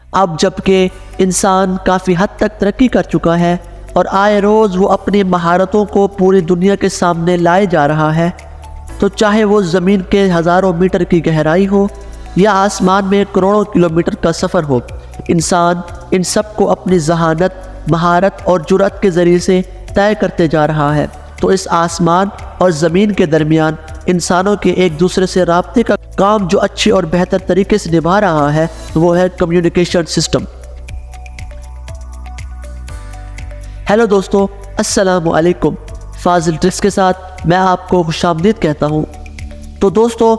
अब जबकि इंसान काफ़ी हद तक तरक्की कर चुका है और आए रोज़ वो अपनी महारतों को पूरी दुनिया के सामने लाए जा रहा है, तो चाहे वो ज़मीन के हज़ारों मीटर की गहराई हो या आसमान में करोड़ों किलोमीटर का सफ़र हो, इंसान इन सब को अपनी जहानत, महारत और जुर्रत के ज़रिए से तय करते जा रहा है। तो इस आसमान और ज़मीन के दरमियान इंसानों के एक दूसरे से राब्ते का काम जो अच्छे और बेहतर तरीके से निभा रहा है वो है कम्युनिकेशन सिस्टम। हेलो दोस्तों, अस्सलामु अलैकुम। फाजिल ट्रिक्स के साथ मैं आपको खुशामदीद कहता हूँ। तो दोस्तों,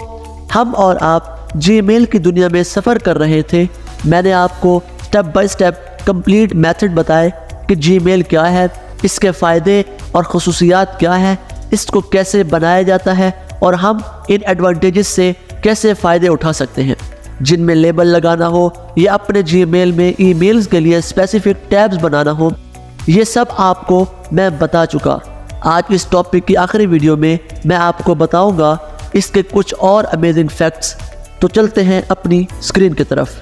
हम और आप जीमेल की दुनिया में सफ़र कर रहे थे। मैंने आपको step by step complete method बताए कि जीमेल क्या है, इसके फ़ायदे और ख़ुसूसियात क्या है, इसको कैसे बनाया जाता है और हम इन एडवांटेजेस से कैसे फ़ायदे उठा सकते हैं, जिनमें लेबल लगाना हो या अपने जीमेल में ईमेल्स के लिए स्पेसिफिक टैब्स बनाना हो, ये सब आपको मैं बता चुका। आज इस टॉपिक की आखिरी वीडियो में मैं आपको बताऊंगा इसके कुछ और अमेजिंग फैक्ट्स। तो चलते हैं अपनी स्क्रीन की तरफ।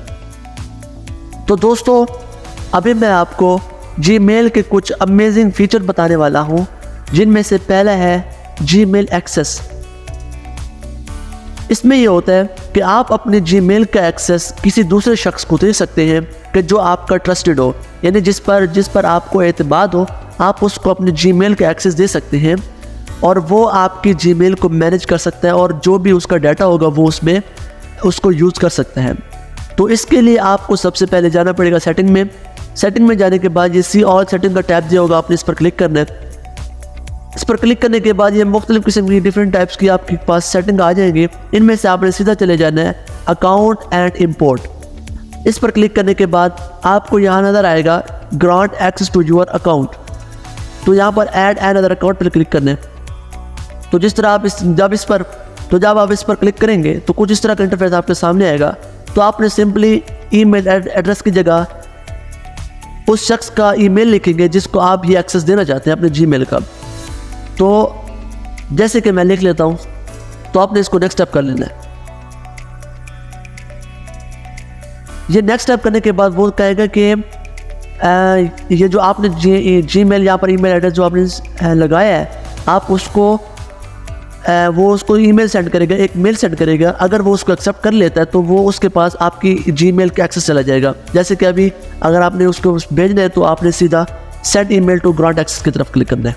तो दोस्तों, अभी मैं आपको जीमेल के कुछ अमेजिंग फीचर बताने वाला हूं, जिनमें से पहला है जीमेल एक्सेस। इसमें यह होता है कि आप अपने जीमेल का एक्सेस किसी दूसरे शख्स को दे सकते हैं कि जो आपका ट्रस्टेड हो, यानी जिस पर आपको एतमाद हो, आप उसको अपने जीमेल का एक्सेस दे सकते हैं और वो आपकी जीमेल को मैनेज कर सकता है और जो भी उसका डाटा होगा वो उसमें उसको यूज़ कर सकता है। तो इसके लिए आपको सबसे पहले जाना पड़ेगा सेटिंग में। सेटिंग में जाने के बाद ये सी ऑल सेटिंग का टैब दिया होगा, आपने इस पर क्लिक करना है। इस पर क्लिक करने के बाद ये मुख्तलिफ किस्म की डिफरेंट टाइप्स की आपके पास सेटिंग आ जाएंगे। इनमें से आपने सीधा चले जाना है अकाउंट एंड इम्पोर्ट। इस पर क्लिक करने के बाद आपको यहाँ नज़र आएगा grant access to your account. तो यहाँ पर ऐड अनदर अकाउंट पर क्लिक करना है। तो जिस तरह आप जब आप इस पर क्लिक करेंगे तो कुछ इस तरह का इंटरफेस आपके सामने आएगा। तो आपने सिंपली ईमेल एड्रेस की जगह उस शख्स का ईमेल लिखेंगे जिसको आप ये एक्सेस देना चाहते हैं अपने जीमेल का। तो जैसे कि मैं लिख लेता हूँ, तो आपने इसको नेक्स्ट स्टेप कर लेना है। ये नेक्स्ट स्टेप करने के बाद वो कहेगा कि ये जो आपने जीमेल यहाँ पर ईमेल एड्रेस जो आपने लगाया है, आप उसको वो उसको ईमेल सेंड करेगा, एक मेल सेंड करेगा। अगर वो उसको एक्सेप्ट कर लेता है तो वो उसके पास आपकी जीमेल का एक्सेस चला जाएगा। जैसे कि अभी अगर आपने उसको भेजना है तो आपने सीधा send email to grant access की तरफ क्लिक करना है।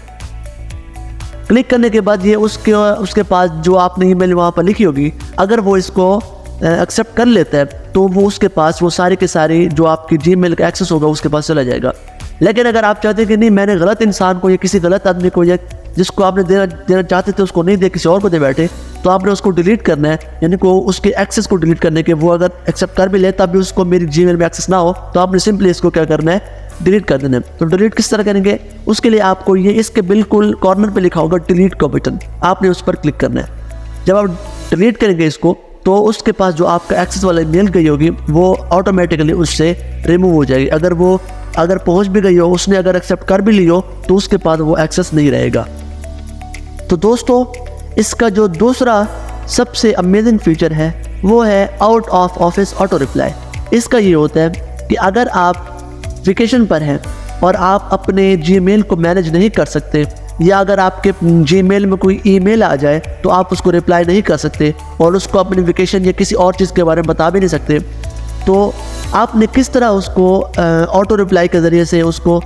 क्लिक करने के बाद ये उसके पास जो आपने ईमेल वहाँ पर लिखी होगी, अगर वो इसको एक्सेप्ट कर लेता है तो वो उसके पास वो सारे के सारे जो आपकी जीमेल का एक्सेस होगा उसके पास चला जाएगा। लेकिन अगर आप चाहते हैं कि नहीं, मैंने गलत इंसान को या किसी गलत आदमी को या जिसको आपने देना चाहते थे उसको नहीं दे, किसी और को दे बैठे, तो आपने उसको डिलीट करना है। यानी को उसके एक्सेस को डिलीट करने के, वो अगर एक्सेप्ट कर भी ले तब भी उसको मेरी जीमेल में एक्सेस ना हो, तो आपने सिंपली इसको क्या करना है, डिलीट कर देना है। तो डिलीट किस तरह करेंगे, उसके लिए आपको ये इसके बिल्कुल कॉर्नर पे लिखा होगा डिलीट का बटन, आपने उस पर क्लिक करना है। जब आप डिलीट करेंगे इसको तो उसके पास जो आपका एक्सेस वाला मेल गई होगी वो ऑटोमेटिकली उससे रिमूव हो जाएगी। अगर पहुंच भी गई हो, उसने अगर एक्सेप्ट कर भी ली हो, तो उसके पास वो एक्सेस नहीं रहेगा। तो दोस्तों, इसका जो दूसरा सबसे अमेजिंग फीचर है वो है out of office auto reply. इसका ये होता है कि अगर आप वेकेशन पर हैं और आप अपने जीमेल को मैनेज नहीं कर सकते, या अगर आपके जीमेल में कोई ईमेल आ जाए तो आप उसको रिप्लाई नहीं कर सकते और उसको अपनी वेकेशन या किसी और चीज़ के बारे में बता भी नहीं सकते, तो आपने किस तरह उसको ऑटो रिप्लाई के ज़रिए से उसको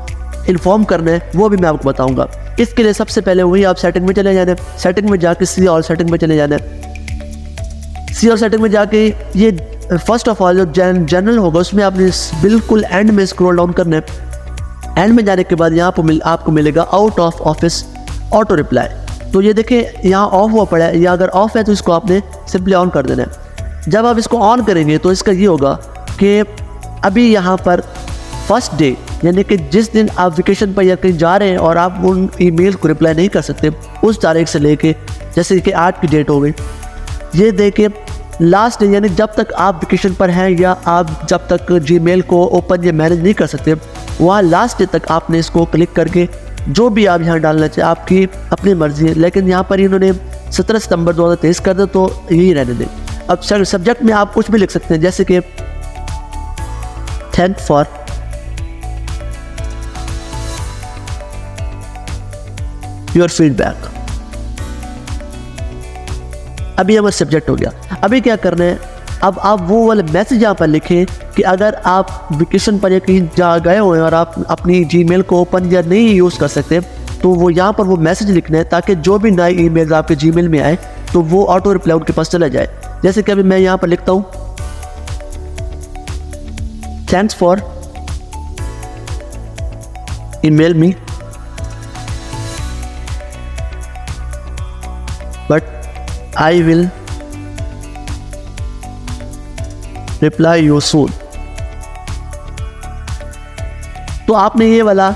इन्फॉर्म करना है वो भी मैं आपको बताऊंगा। इसके लिए सबसे पहले वही आप सेटिंग में चले जाना है। सेटिंग में जाके सी ऑल सेटिंग में चले जाना है। सी ऑल सेटिंग में जाके ये फर्स्ट ऑफ ऑल जो जनरल होगा उसमें आपने बिल्कुल एंड में स्क्रॉल डाउन करना है। एंड में जाने के बाद यहाँ पर आपको मिलेगा out of office auto reply. तो ये देखें यहाँ ऑफ हुआ पड़ा है, या अगर ऑफ है तो इसको आपने सिंपली ऑन कर देना है। जब आप इसको ऑन करेंगे तो इसका ये होगा कि अभी यहाँ पर फर्स्ट डे, यानी कि जिस दिन आप वेकेशन पर या कहीं जा रहे हैं और आप उन ईमेल को रिप्लाई नहीं कर सकते, उस तारीख से लेके जैसे कि आज की डेट हो गई, ये देखे लास्ट डे, यानी जब तक आप वेकेशन पर हैं या आप जब तक जीमेल को ओपन या मैनेज नहीं कर सकते, वहाँ लास्ट डे तक आपने इसको क्लिक करके जो भी आप यहाँ डालना चाहिए, आपकी अपनी मर्जी है। लेकिन यहाँ पर इन्होंने 17 सितंबर 2023 कर दे तो यही रहने दें। अब सब्जेक्ट में आप कुछ भी लिख सकते हैं, जैसे कि थैंक फॉर योर फीडबैक। अभी हमारा सब्जेक्ट हो गया। अभी क्या करना है, अब आप वो वाले मैसेज यहाँ पर लिखें कि अगर आप वेकेशन पर या कहीं जा गए हुए हैं और आप अपनी जीमेल को ओपन या नहीं यूज़ कर सकते, तो वो यहाँ पर वो मैसेज लिखना है ताकि जो भी नए ईमेल्स आपके जीमेल में आए तो वो ऑटो रिप्लाई उनके पास चला जाए। जैसे कि अभी मैं यहाँ पर लिखता हूँ thanks for email me but I will reply you soon. तो आपने ये वाला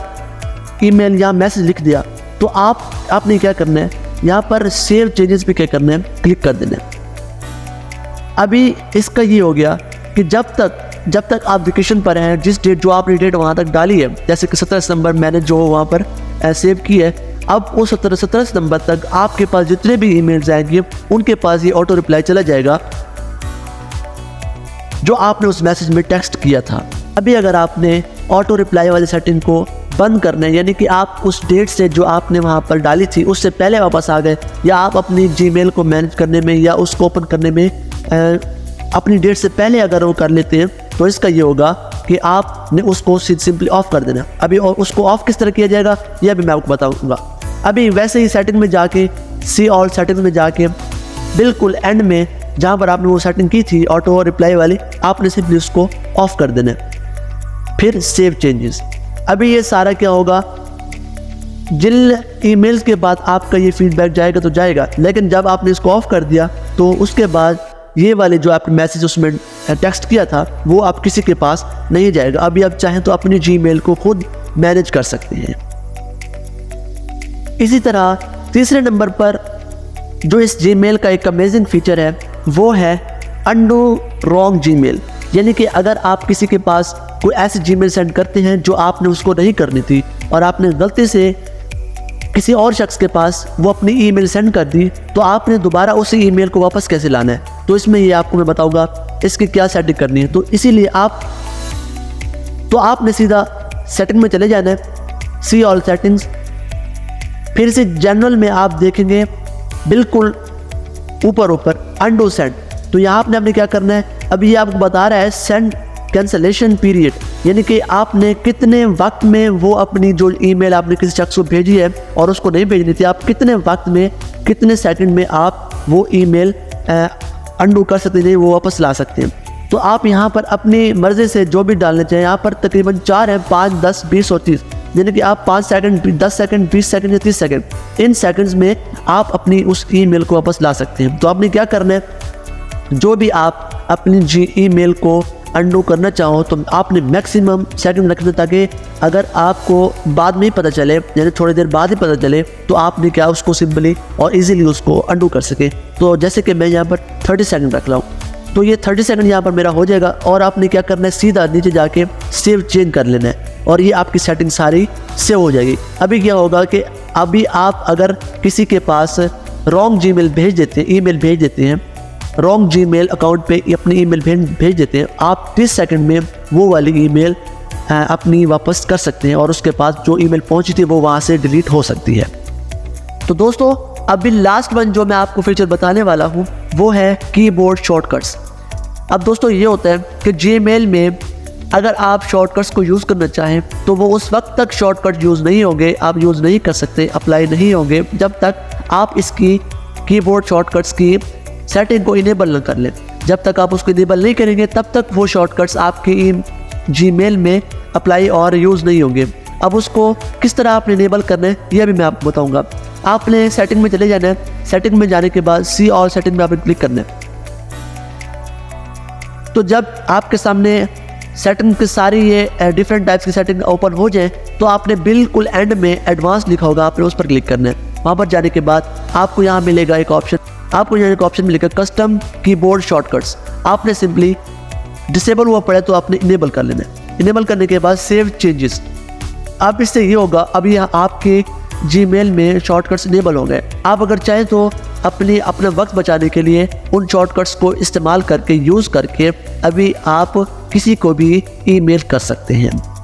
ईमेल या मैसेज लिख दिया, तो आपने क्या करना है, यहाँ पर सेव चेंजेस पे क्या करना है, क्लिक कर देना है। अभी इसका ये हो गया कि जब तक आप वेकेशन पर हैं, जिस डेट जो आपने डेट वहाँ तक डाली है, जैसे कि 17 सितंबर मैंने जो वहाँ पर सेव की है, अब वो 17 सितंबर तक आपके पास जितने भी ईमेल्स आएंगे उनके पास ये ऑटो रिप्लाई चला जाएगा जो आपने उस मैसेज में टेक्स्ट किया था। अभी अगर आपने ऑटो रिप्लाई वाली सेटिंग को बंद करना है, यानी कि आप उस डेट से जो आपने वहाँ पर डाली थी उससे पहले वापस आ गए, या आप अपनी जीमेल को मैनेज करने में या उसको ओपन करने में अपनी डेट से पहले अगर वो कर लेते हैं, तो इसका ये होगा कि आपने उसको सिंपली ऑफ कर देना। अभी उसको ऑफ किस तरह किया जाएगा यह भी मैं आपको बताऊँगा। अभी वैसे ही सेटिंग में जाके सी ऑल सेटिंग में जाके बिल्कुल एंड में जहाँ पर आपने वो सेटिंग की थी ऑटो रिप्लाई वाली, आपने सिंपली उसको ऑफ कर देना है। फिर सेव चेंजेस। अभी ये सारा क्या होगा, जिन ईमेल्स के बाद आपका ये फीडबैक जाएगा तो जाएगा, लेकिन जब आपने इसको ऑफ कर दिया तो उसके बाद ये वाले जो आपने मैसेज उसमें टेक्स्ट किया था वो आप किसी के पास नहीं जाएगा। अभी आप चाहें तो अपनी जीमेल को खुद मैनेज कर सकते हैं। इसी तरह तीसरे नंबर पर जो इस जीमेल का एक अमेजिंग फीचर है वो है अंडू रॉन्ग जीमेल। यानी कि अगर आप किसी के पास कोई ऐसी जीमेल सेंड करते हैं जो आपने उसको नहीं करनी थी और आपने गलती से किसी और शख्स के पास वो अपनी ईमेल सेंड कर दी, तो आपने दोबारा उसी ईमेल को वापस कैसे लाना है, तो इसमें ये आपको मैं बताऊंगा इसकी क्या सेटिंग करनी है। तो इसीलिए आपने सीधा सेटिंग में चले जाना है, सी ऑल सेटिंग्स, फिर से जनरल में आप देखेंगे बिल्कुल ऊपर अंडू सेंड। तो यहाँ आपने क्या करना है, अभी ये आपको बता रहा है सेंड कैंसलेशन पीरियड, यानी कि आपने कितने वक्त में वो अपनी जो ईमेल आपने किसी शख्स को भेजी है और उसको नहीं भेजनी थी, आप कितने वक्त में कितने सेकंड में आप वो ईमेल अंडू कर सकते हैं, वो वापस ला सकते हैं। तो आप यहाँ पर अपनी मर्ज़ी से जो भी डालने चाहिए, यहाँ पर तकरीबन 4 है, 5, 10, 20 और 30, यानी कि आप 5 सेकंड, 10 सेकंड, 20 सेकंड या 30 सेकंड, इन सेकंड्स में आप अपनी उस ईमेल को वापस ला सकते हैं। तो आपने क्या करना है, जो भी आप अपनी ईमेल को अंडू करना चाहो तो आपने मैक्सिमम सेटिंग रखना, ताकि अगर आपको बाद में ही पता चले, यानी थोड़ी देर बाद ही पता चले, तो आपने क्या उसको सिंपली और इजीली उसको अंडू कर सके। तो जैसे कि मैं यहाँ पर 30 सेकंड रख रहा हूँ, तो ये 30 सेकंड यहाँ पर मेरा हो जाएगा और आपने क्या करना है, सीधा नीचे जाके सेव चेंज कर लेना है और ये आपकी सेटिंग सारी सेव हो जाएगी। अभी क्या होगा कि अभी आप अगर किसी के पास रॉन्ग ईमेल भेज देते हैं, रॉन्ग जीमेल अकाउंट पे अपनी ईमेल भेज देते हैं, आप 30 सेकंड में वो वाली ईमेल अपनी वापस कर सकते हैं और उसके पास जो ईमेल पहुंची थी वो वहाँ से डिलीट हो सकती है। तो दोस्तों अभी लास्ट वन जो मैं आपको फीचर बताने वाला हूँ वो है कीबोर्ड शॉर्टकट्स। अब दोस्तों ये होता है कि जीमेल में अगर आप शॉर्टकट्स को यूज़ करना चाहें तो वो उस वक्त तक शॉर्टकट यूज़ नहीं होंगे, आप यूज़ नहीं कर सकते, अप्लाई नहीं होंगे जब तक आप इसकी कीबोर्ड शॉर्टकट्स की सेटिंग को इनेबल न कर लें। जब तक आप उसको इनेबल नहीं करेंगे तब तक वो शॉर्टकट्स आपके जीमेल में अप्लाई और यूज़ नहीं होंगे। अब उसको किस तरह आपने इनेबल करना है यह भी मैं आपको बताऊंगा। आपने सेटिंग में चले जाना है, सेटिंग में जाने के बाद सी ऑल सेटिंग में आपने क्लिक करना है। तो जब आपके सामने सेटिंग की सारी ये डिफरेंट टाइप्स की सेटिंग ओपन हो जाए तो आपने बिल्कुल एंड में एडवांस लिखा होगा, आपने उस पर क्लिक करना है। वहाँ पर जाने के बाद आपको यहाँ मिलेगा एक ऑप्शन, मिलेगा कस्टम कीबोर्ड शॉर्टकट्स। आपने सिंपली डिसेबल हुआ पड़े तो आपने इनेबल कर लेना है। इनेबल करने के बाद सेव चेंजेस। अब इससे ये होगा, अभी आपके जीमेल में शॉर्टकट्स इनेबल होंगे। आप अगर चाहें तो अपना वक्त बचाने के लिए उन शॉर्टकट्स को इस्तेमाल करके यूज़ करके अभी आप किसी को भी ईमेल कर सकते हैं।